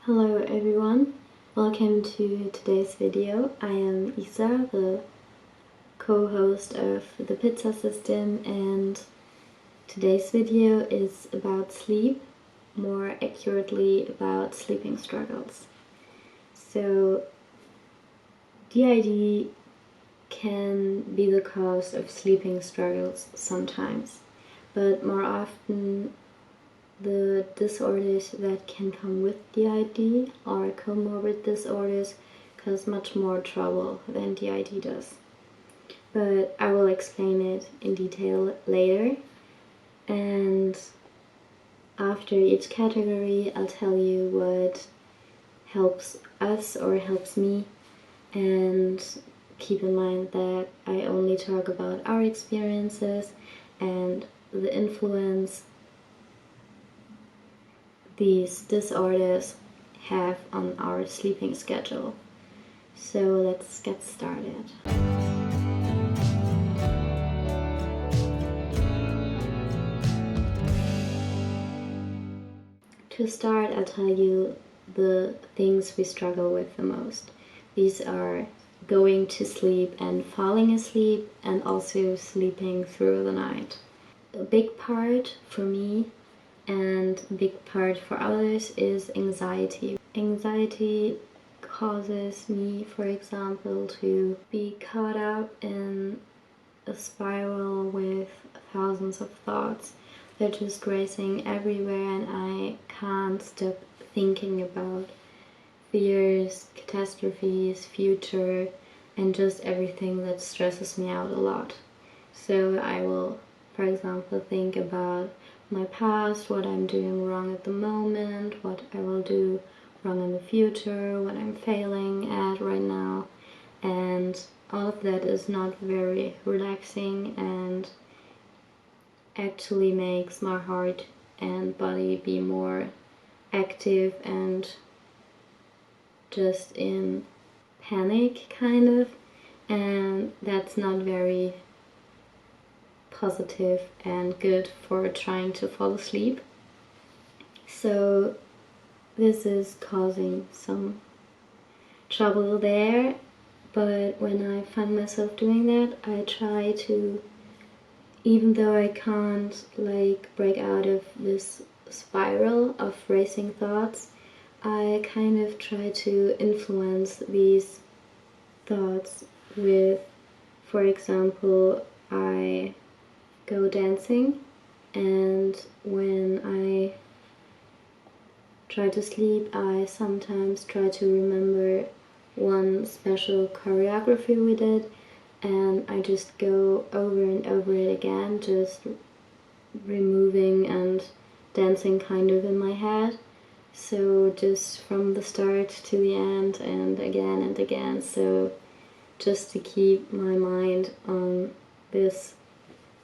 Hello everyone, welcome to today's video. I am Isa, the co-host of the Pizza System, and today's video is about sleep, more accurately about sleeping struggles. So DID can be the cause of sleeping struggles sometimes, but more often the disorders that can come with DID or comorbid disorders cause much more trouble than DID does. But I will explain it in detail later, and after each category I'll tell you what helps us or helps me, and keep in mind that I only talk about our experiences and the influence these disorders have on our sleeping schedule. So let's get started. To start, I'll tell you the things we struggle with the most. These are going to sleep and falling asleep, and also sleeping through the night. A big part for me and a big part for others is anxiety. Anxiety causes me, for example, to be caught up in a spiral with thousands of thoughts. They're just racing everywhere, and I can't stop thinking about fears, catastrophes, future, and just everything that stresses me out a lot. So I will, for example, think about my past, what I'm doing wrong at the moment, what I will do wrong in the future, what I'm failing at right now, and all of that is not very relaxing and actually makes my heart and body be more active and just in panic kind of, and that's not very positive and good for trying to fall asleep. So this is causing some trouble there, but when I find myself doing that, I try to, even though I can't break out of this spiral of racing thoughts, I kind of try to influence these thoughts with, for example, I go dancing, and when I try to sleep I sometimes try to remember one special choreography we did, and I just go over and over it again, just removing and dancing kind of in my head. So just from the start to the end and again, so just to keep my mind on this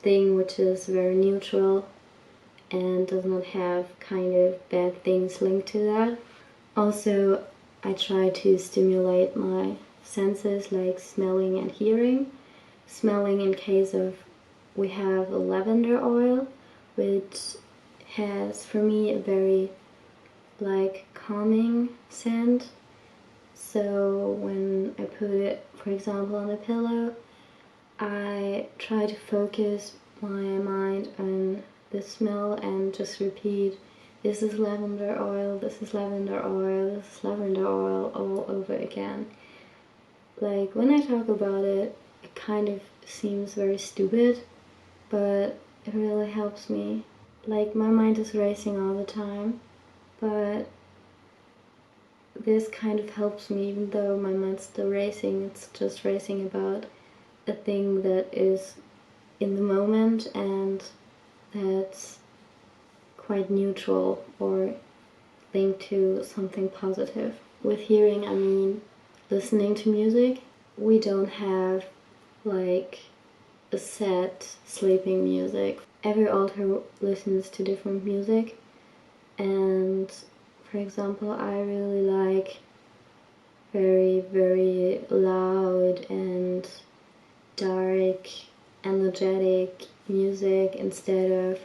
thing which is very neutral and does not have kind of bad things linked to that. Also, I try to stimulate my senses like smelling and hearing. Smelling in case of we have a lavender oil, which has for me a very calming scent. So when I put it, for example, on a pillow, I try to focus my mind on the smell and just repeat, this is lavender oil, this is lavender oil, this is lavender oil, all over again. When I talk about it, it kind of seems very stupid, but it really helps me. My mind is racing all the time, but this kind of helps me, even though my mind's still racing. It's just racing about a thing that is in the moment and that's quite neutral or linked to something positive. With hearing, I mean listening to music. We don't have a set sleeping music. Every author listens to different music, and for example, I really like very loud and dark, energetic music instead of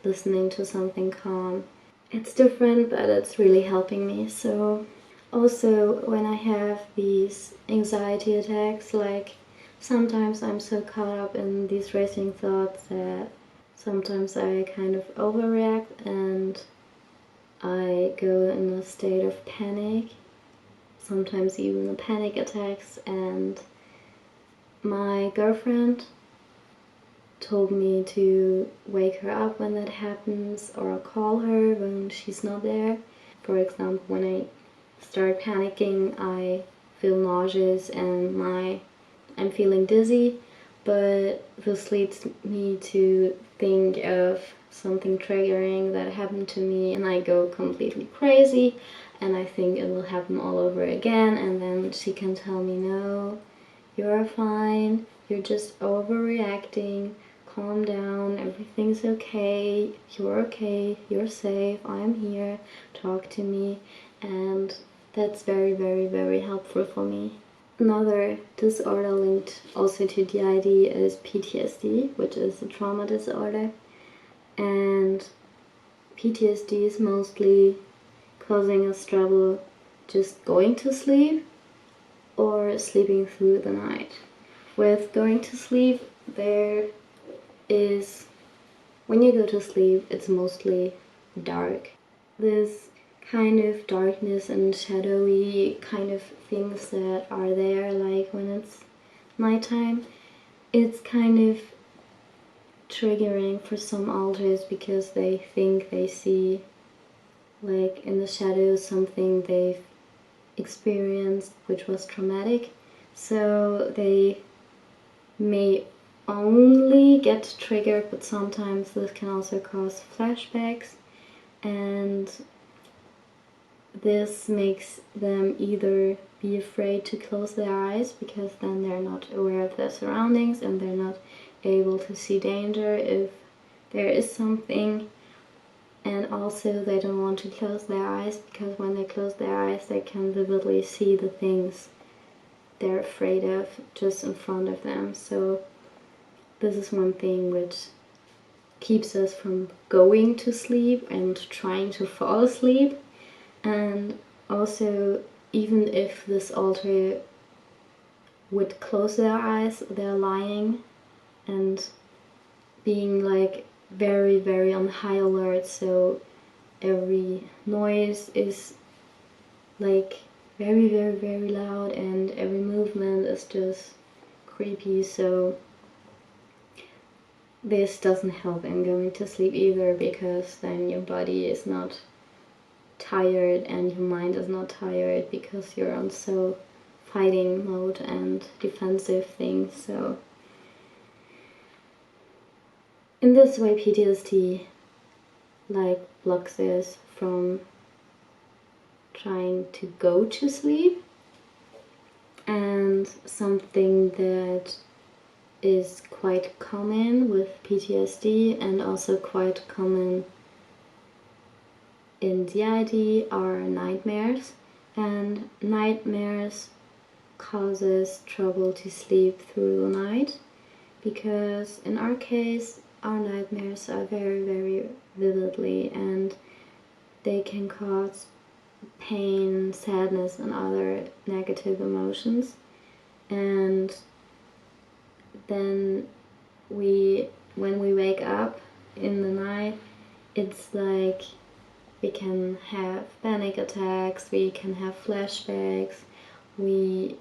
listening to something calm. it's different, but it's really helping me. So also when I have these anxiety attacks, like sometimes I'm so caught up in these racing thoughts that sometimes I kind of overreact and I go in a state of panic, sometimes even panic attacks. And my girlfriend told me to wake her up when that happens, or call her when she's not there. For example, when I start panicking, I feel nauseous and I'm feeling dizzy, but this leads me to think of something triggering that happened to me, and I go completely crazy and I think it will happen all over again, and then she can tell me, no, you're fine, you're just overreacting, calm down, everything's okay, you're safe, I'm here, talk to me. And that's very, very, very helpful for me. Another disorder linked also to DID is PTSD, which is a trauma disorder. And PTSD is mostly causing us trouble just going to sleep or sleeping through the night. With going to sleep, there is, when you go to sleep, it's mostly dark. This kind of darkness and shadowy kind of things that are there, like when it's nighttime, it's kind of triggering for some alters because they think they see, like in the shadows, something they've experienced which was traumatic, so they may only get triggered, but sometimes this can also cause flashbacks, and this makes them either be afraid to close their eyes because then they're not aware of their surroundings and they're not able to see danger if there is something, and also they don't want to close their eyes because when they close their eyes they can vividly see the things they're afraid of just in front of them. So this is one thing which keeps us from going to sleep and trying to fall asleep. And also, even if this alter would close their eyes, they're lying and being like very, very on high alert, so every noise is like very, very, very loud and every movement is just creepy. So this doesn't help in going to sleep either, because then your body is not tired and your mind is not tired because you're on so fighting mode and defensive things. So in this way PTSD like blocks us from trying to go to sleep. And something that is quite common with PTSD and also quite common in DID are nightmares, and nightmares causes trouble to sleep through the night because in our case our nightmares are very, very vividly and they can cause pain, sadness and other negative emotions. And then when we wake up in the night, it's like we can have panic attacks, we can have flashbacks, we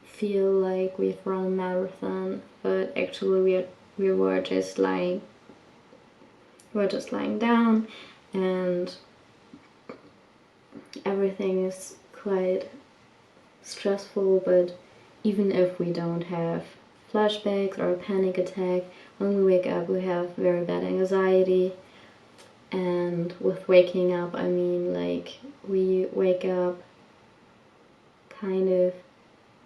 feel like we've run a marathon, but actually we were just lying down, and everything is quite stressful. But even if we don't have flashbacks or a panic attack, when we wake up we have very bad anxiety. And with waking up, I mean like we wake up kind of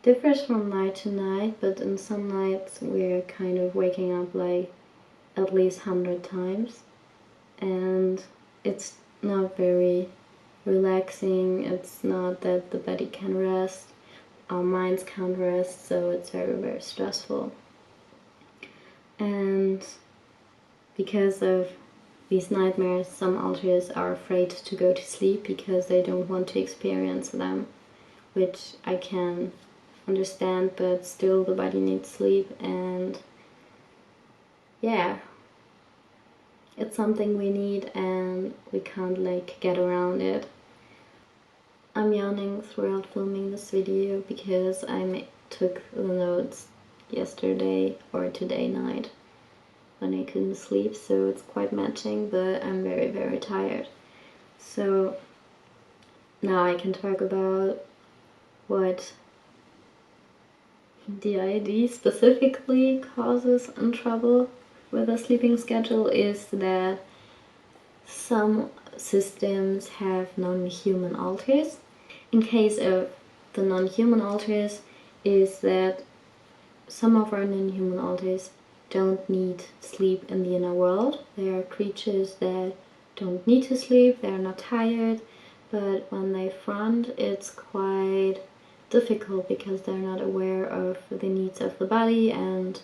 differs from night to night, but in some nights we're kind of waking up like at least 100 times, and it's not very relaxing. It's not that the body can rest, our minds can't rest, so it's very, very stressful. And because of these nightmares, some alters are afraid to go to sleep because they don't want to experience them, which I can understand, but still the body needs sleep, and yeah, it's something we need and we can't like get around it. I'm yawning throughout filming this video because I took the notes yesterday or today night when I couldn't sleep, so it's quite matching, but I'm very, very tired. So now I can talk about what DID specifically causes in trouble with a sleeping schedule. Is that some systems have non-human alters. In case of the non-human alters, is that some of our non-human alters don't need sleep in the inner world. They are creatures that don't need to sleep, they're not tired, but when they front, it's quite difficult because they're not aware of the needs of the body and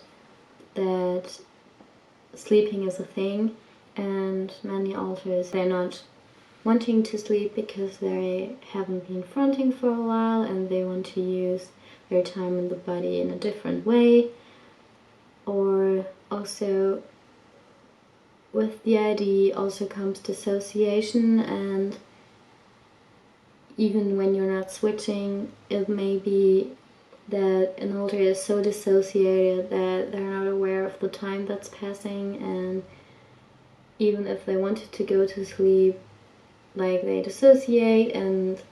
that sleeping is a thing. And many alters, they're not wanting to sleep because they haven't been fronting for a while and they want to use their time in the body in a different way. Or also with the DID also comes dissociation, and even when you're not switching, it may be that an alter is so dissociated that they're not aware of the time that's passing, and even if they wanted to go to sleep, like they dissociate and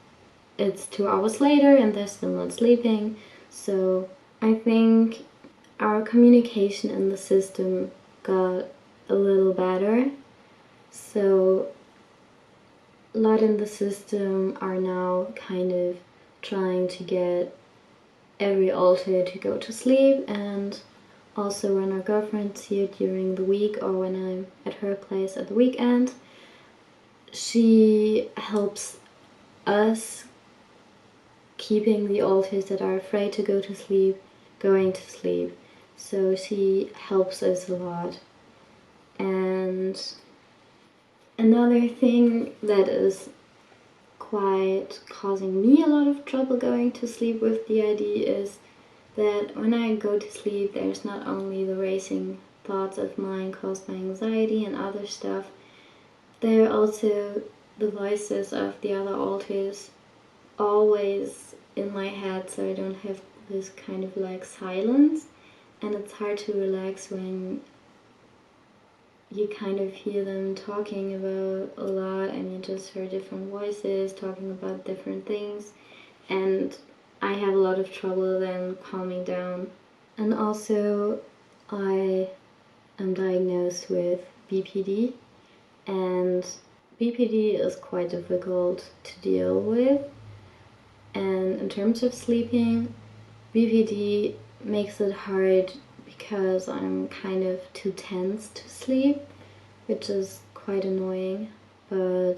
it's 2 hours later and they're still not sleeping. So I think our communication in the system got a little better. So a lot in the system are now kind of trying to get every alter to go to sleep, and also when our girlfriend's here during the week or when I'm at her place at the weekend, she helps us keeping the alters that are afraid to go to sleep going to sleep. So she helps us a lot. And another thing that is quite causing me a lot of trouble going to sleep with DID is that when I go to sleep, there's not only the racing thoughts of mine caused by anxiety and other stuff, there are also the voices of the other alters always in my head, so I don't have this kind of like silence, and it's hard to relax when you kind of hear them talking about a lot and you just hear different voices talking about different things, and I have a lot of trouble then calming down. And also I am diagnosed with BPD, and BPD is quite difficult to deal with, and in terms of sleeping, BPD makes it hard because I'm kind of too tense to sleep, which is quite annoying, but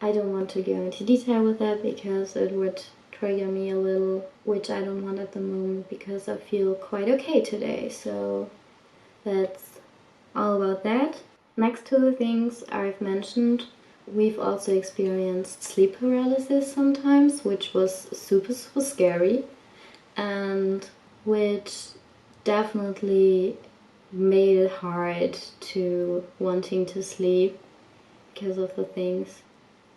I don't want to go into detail with that because it would trigger me a little, which I don't want at the moment because I feel quite okay today. So that's all about that. Next to the things I've mentioned, we've also experienced sleep paralysis sometimes, which was super scary and which definitely made it hard to wanting to sleep because of the things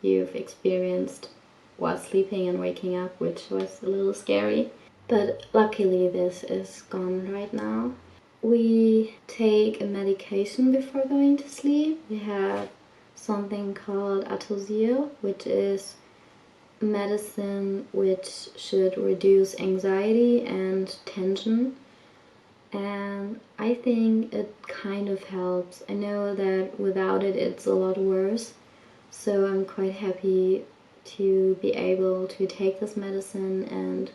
you've experienced while sleeping and waking up, which was a little scary. But luckily this is gone right now. We take a medication before going to sleep. We have something called atozil, which is medicine which should reduce anxiety and tension, and I think it kind of helps. I know that without it it's a lot worse, so I'm quite happy to be able to take this medicine and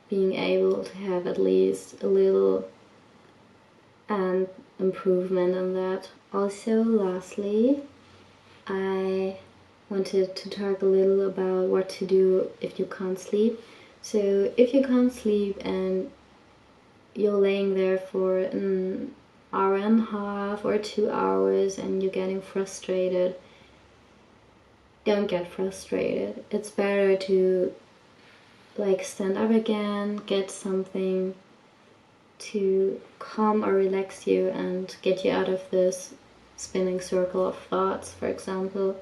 being able to have at least a little improvement in that. Also, lastly, I wanted to talk a little about what to do if you can't sleep. So if you can't sleep and you're laying there for an hour and a half or 2 hours and you're getting frustrated, don't get frustrated. It's better to like stand up again, get something to calm or relax you and get you out of this spinning circle of thoughts. For example,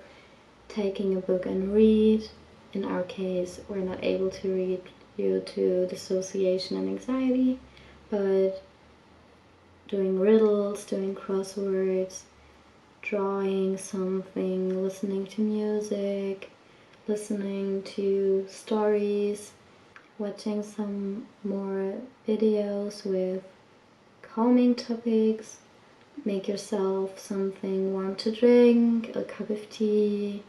taking a book and read. In our case, we're not able to read due to dissociation and anxiety, but doing riddles, doing crosswords, drawing something, listening to music, listening to stories, watching some more videos with calming topics, make yourself something warm to drink, a cup of tea,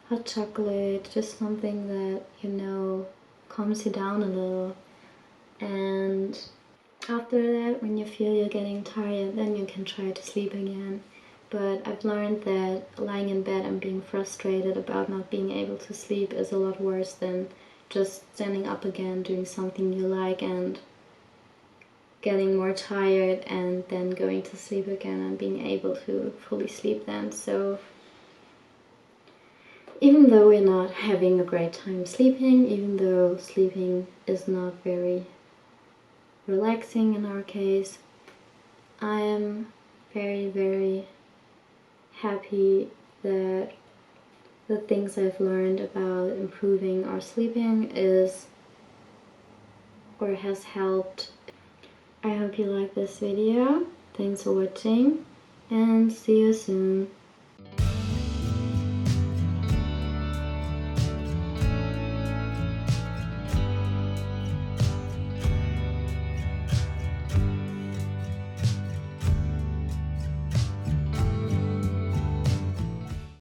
hot chocolate, just something that you know calms you down a little. And after that, when you feel you're getting tired, then you can try to sleep again. But I've learned that lying in bed and being frustrated about not being able to sleep is a lot worse than just standing up again, doing something you like and getting more tired and then going to sleep again and being able to fully sleep then. So even though we're not having a great time sleeping, even though sleeping is not very relaxing in our case, I am very, very happy that the things I've learned about improving our sleeping is or has helped. I hope you like this video. Thanks for watching and see you soon.